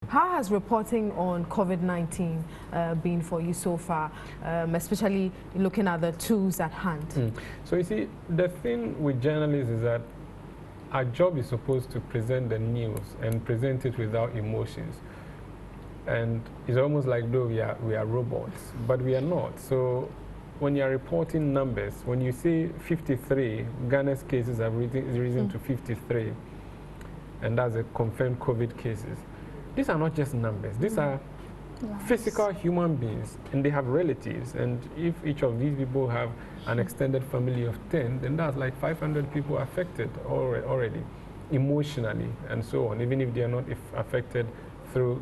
How has reporting on COVID-19 been for you so far, especially looking at the tools at hand? So you see, the thing with journalists is that our job is supposed to present the news and present it without emotions. And it's almost like though we are robots, but we are not. So when you're reporting numbers, when you say 53, Ghana's cases have risen to 53, and that's a confirmed COVID cases. These are not just numbers. These are physical human beings, and they have relatives. And if each of these people have an extended family of 10, then that's like 500 people affected already, emotionally, and so on, even if they are not affected through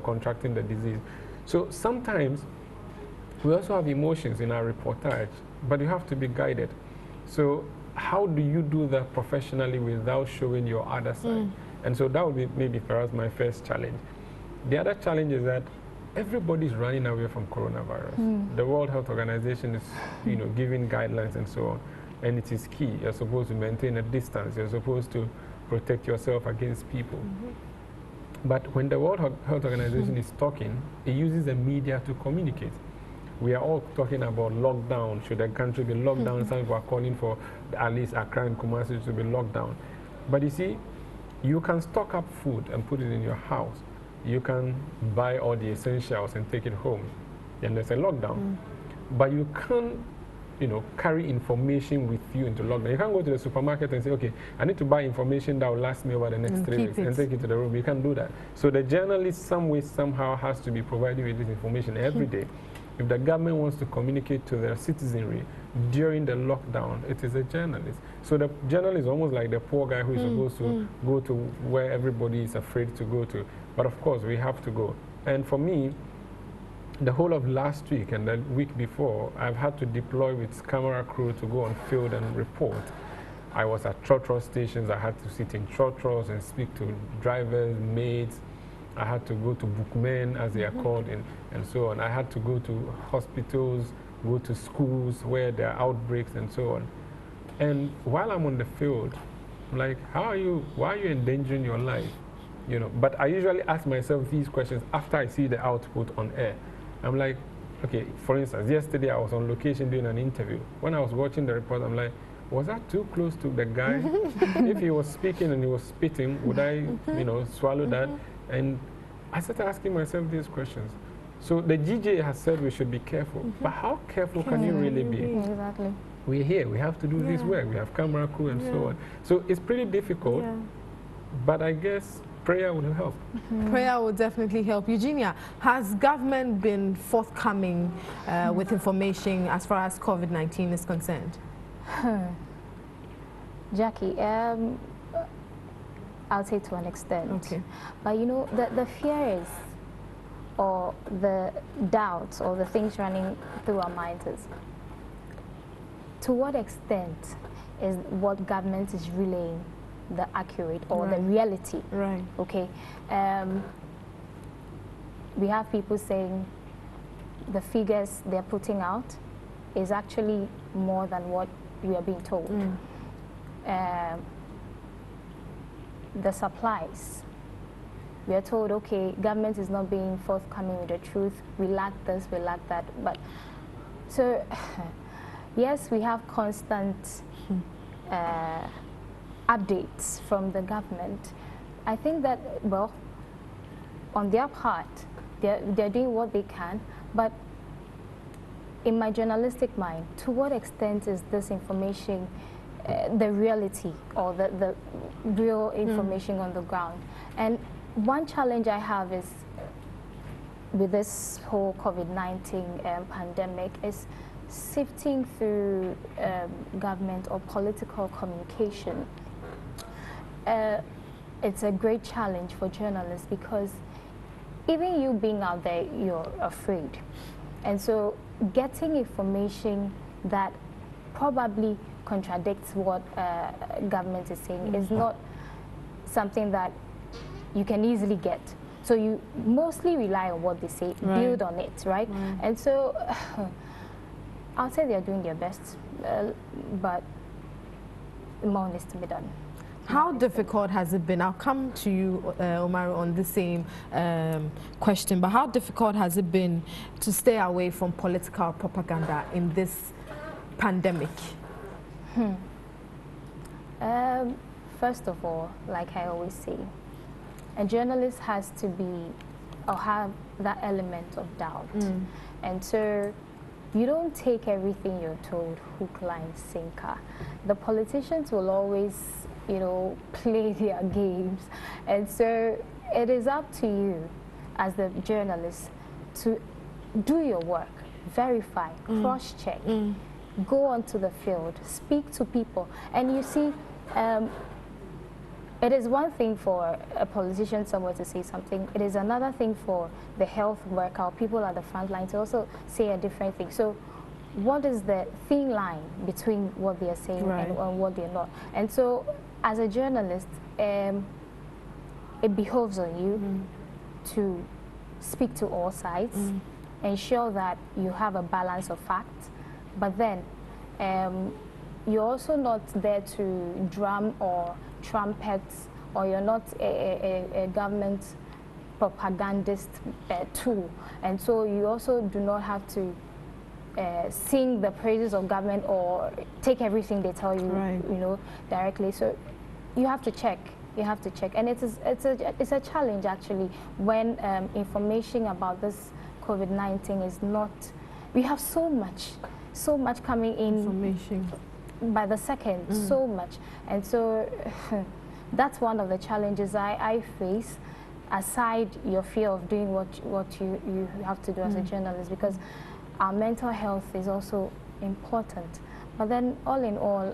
contracting the disease. So sometimes we also have emotions in our reportage, but you have to be guided. So how do you do that professionally without showing your other side? And so that would be maybe perhaps my first challenge. The other challenge is that everybody's running away from coronavirus. The World Health Organization is, giving guidelines and so on, and it is key. You're supposed to maintain a distance. You're supposed to protect yourself against people. But when the World Health Organization is talking, it uses the media to communicate. We are all talking about lockdown. Should the country be locked down? Some people are calling for at least Accra and Kumasi to be locked down. But you see, you can stock up food and put it in your house. You can buy all the essentials and take it home. Then there's a lockdown. But you can't, carry information with you into lockdown. You can't go to the supermarket and say, okay, I need to buy information that will last me over the next 3 weeks and take it to the room. You can't do that. So the journalist, some way, somehow, has to be provided with this information every day. If the government wants to communicate to their citizenry during the lockdown, it is a journalist. So the journalist is almost like the poor guy who is supposed to go to where everybody is afraid to go to. But of course, we have to go. And for me, the whole of last week and the week before, I've had to deploy with camera crew to go on field and report. I was at trotro stations. I had to sit in trotros and speak to drivers, maids. I had to go to bookmen, as they are called, and so on. I had to go to hospitals, go to schools where there are outbreaks and so on. And while I'm on the field, I'm like, why are you endangering your life? But I usually ask myself these questions after I see the output on air. I'm like, okay, for instance, yesterday I was on location doing an interview. When I was watching the report, I'm like, was that too close to the guy? If he was speaking and he was spitting, would I, swallow that? And I started asking myself these questions. So the GJ has said we should be careful, but how careful can you really be? Exactly. We're here, we have to do this work, we have camera crew and so on. So it's pretty difficult, but I guess prayer will help. Prayer will definitely help. Eugenia, has government been forthcoming with information as far as COVID-19 is concerned? Jackie, I'll say to an extent. Okay. But the fears or the doubts or the things running through our minds is, to what extent is what government is relaying the accurate or the reality? Right. Okay. We have people saying the figures they're putting out is actually more than what we are being told. The supplies, we are told, okay, government is not being forthcoming with the truth. We lack this, we lack that. But so, yes, we have constant updates from the government. I think that, well, on their part, they're doing what they can, but in my journalistic mind, to what extent is this information the reality or the real information on the ground? And one challenge I have is with this whole COVID-19 pandemic is sifting through government or political communication. It's a great challenge for journalists because even you being out there, you're afraid. And so getting information that probably contradicts what government is saying is not something that you can easily get. So you mostly rely on what they say, build on it, right? And so I'll say they're doing their best, but more needs to be done. How difficult has it been? I'll come to you, Umaru, on the same question, but how difficult has it been to stay away from political propaganda in this pandemic? First of all, like I always say, a journalist has to be or have that element of doubt. And so you don't take everything you're told hook, line, sinker. The politicians will always, you know, play their games. And so it is up to you as the journalist to do your work, verify, cross-check, go onto the field, speak to people. And you see, it is one thing for a politician somewhere to say something. It is another thing for the health worker or people at the front line to also say a different thing. So what is the thin line between what they are saying and what they're not? And so as a journalist, it behoves on you to speak to all sides, ensure that you have a balance of facts, but then you're also not there to drum or trumpet, or you're not a government propagandist tool. And so you also do not have to sing the praises of government or take everything they tell you, you know, directly. So you have to check. You have to check, and it's a challenge actually when information about this COVID-19 is not. We have so much coming in. Information. By the second, so much. And so that's one of the challenges I face, aside your fear of doing what you have to do as a journalist, because our mental health is also important. But then all in all,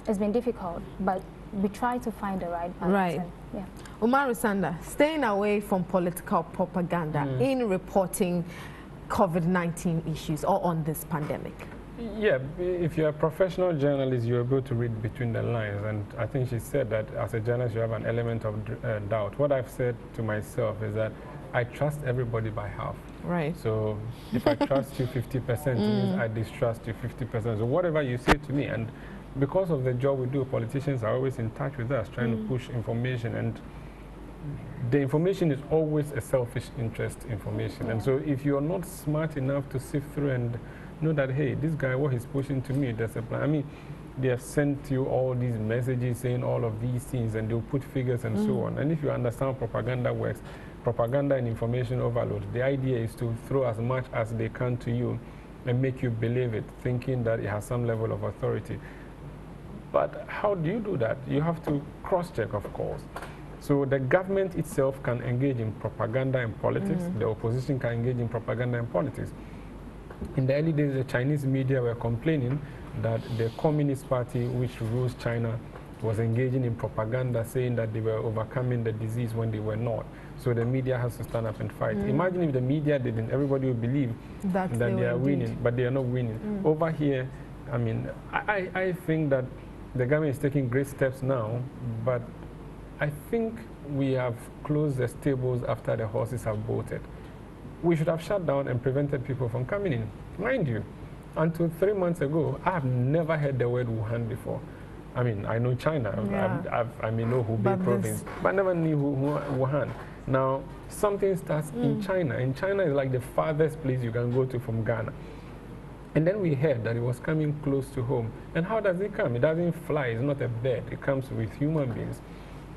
it's been difficult, but we try to find the right balance. And, yeah. Umaru, Sanda, staying away from political propaganda in reporting COVID-19 issues or on this pandemic. Yeah, if you're a professional journalist, you're able to read between the lines. And I think she said that as a journalist, you have an element of doubt. What I've said to myself is that I trust everybody by half. Right. So if I trust you 50%, it means I distrust you 50%. So whatever you say to me, and because of the job we do, politicians are always in touch with us, trying to push information. And the information is always a selfish interest information. And so if you're not smart enough to sift through and know that, hey, this guy, what he's pushing to me, there's a plan. I mean, they have sent you all these messages saying all of these things, and they'll put figures and so on. And if you understand propaganda works, propaganda and information overload, the idea is to throw as much as they can to you and make you believe it, thinking that it has some level of authority. But how do you do that? You have to cross-check, of course. So the government itself can engage in propaganda and politics. The opposition can engage in propaganda and politics. In the early days, the Chinese media were complaining that the Communist Party, which rules China, was engaging in propaganda, saying that they were overcoming the disease when they were not. So the media has to stand up and fight. Imagine if the media didn't, everybody would believe that they are winning, but they are not winning. Over here, I mean, I think that the government is taking great steps now, but I think we have closed the stables after the horses have bolted. We should have shut down and prevented people from coming in. Mind you, until 3 months ago, I have never heard the word Wuhan before. I mean, I know China, I may know Hubei province, but I never knew Wuhan. Now, something starts in China, and China is like the farthest place you can go to from Ghana. And then we heard that it was coming close to home. And how does it come? It doesn't fly, it's not a bird, it comes with human beings.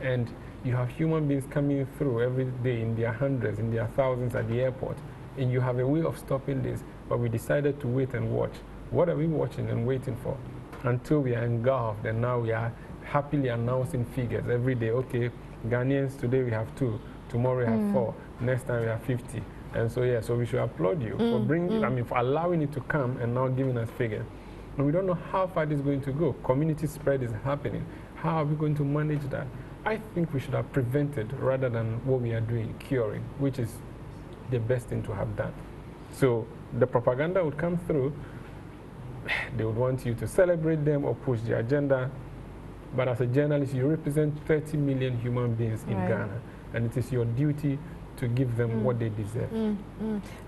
And you have human beings coming through every day in their hundreds, in their thousands at the airport. And you have a way of stopping this, but we decided to wait and watch. What are we watching and waiting for? Until we are engulfed, and now we are happily announcing figures every day. Okay, Ghanaians, today we have 2, tomorrow we have 4, next time we have 50. And so, yeah, so we should applaud you for bringing, I mean, for allowing it to come and now giving us figures. And we don't know how far this is going to go. Community spread is happening. How are we going to manage that? I think we should have prevented rather than what we are doing, curing, which is the best thing to have done. So the propaganda would come through. They would want you to celebrate them or push the agenda. But as a journalist, you represent 30 million human beings in Ghana. And it is your duty to give them what they deserve.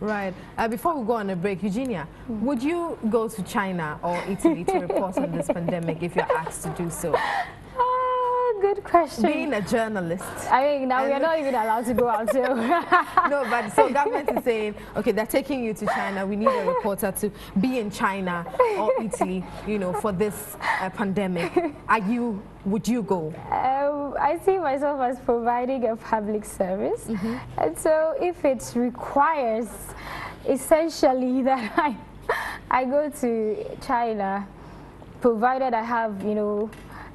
Right. Before we go on a break, Eugenia, would you go to China or Italy to report on this pandemic if you're asked to do so? a good question. Being a journalist. I mean, now we are not even allowed to go out. So. No, but so government is saying, okay, they're taking you to China. We need a reporter to be in China or Italy, you know, for this pandemic. Would you go? I see myself as providing a public service. And so if it requires essentially that I go to China, provided I have, you know,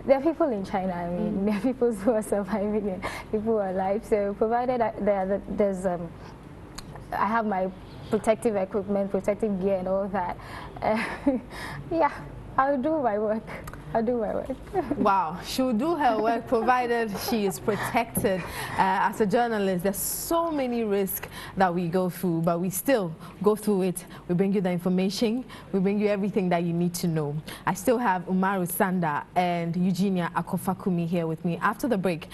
there are people in China, I mean, there are people who are surviving and people who are alive. So provided I have my protective equipment, protective gear and all that, yeah, I'll do my work. I'll do my work. Wow, she'll do her work provided she is protected. As a journalist, there's so many risks that we go through, but we still go through it. We bring you the information. We bring you everything that you need to know. I still have Umaru, Sanda and Eugenia Akofakumi here with me after the break.